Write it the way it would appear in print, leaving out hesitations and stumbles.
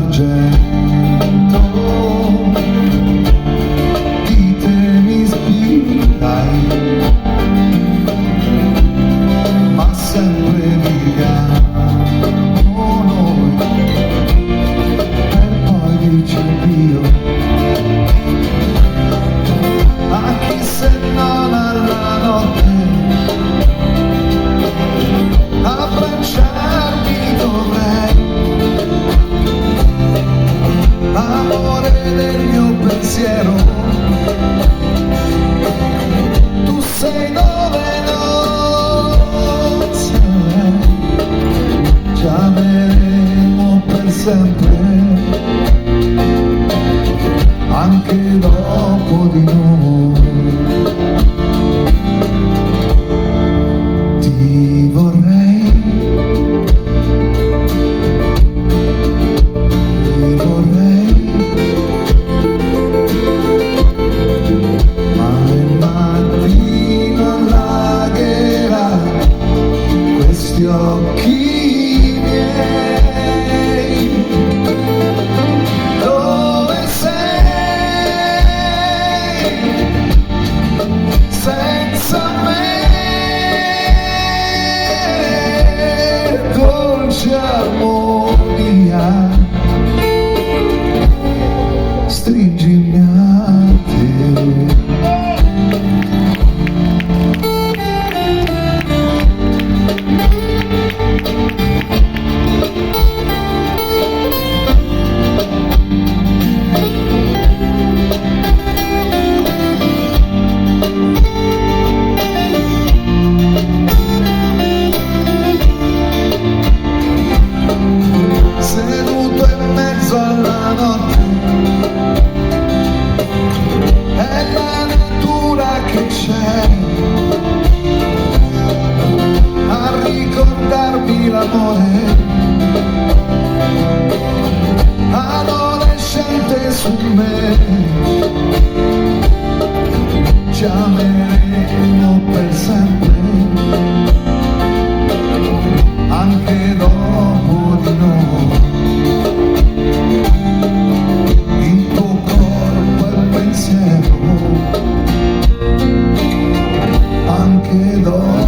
d'argento, di te mi ispirai, ma sempre viviamo noi, per poi dirci addio, a chi se non alla notte, abbracciarmi dovrei, amore del mio pensiero, tu sei dove non sei, ci ameremo per sempre, anche dopo di noi. Ti vorrei, ti vorrei, ma il mattino allagherà questi occhi miei. Dove sei senza me? Dolce armonia, stringimi a te. Seduto in mezzo alla notte, è la natura che c'è a ricordarmi l'amore, adolescente su me, ci ameremo per sempre, anche dopo di noi. Il tuo corpo e il pensiero, anche dopo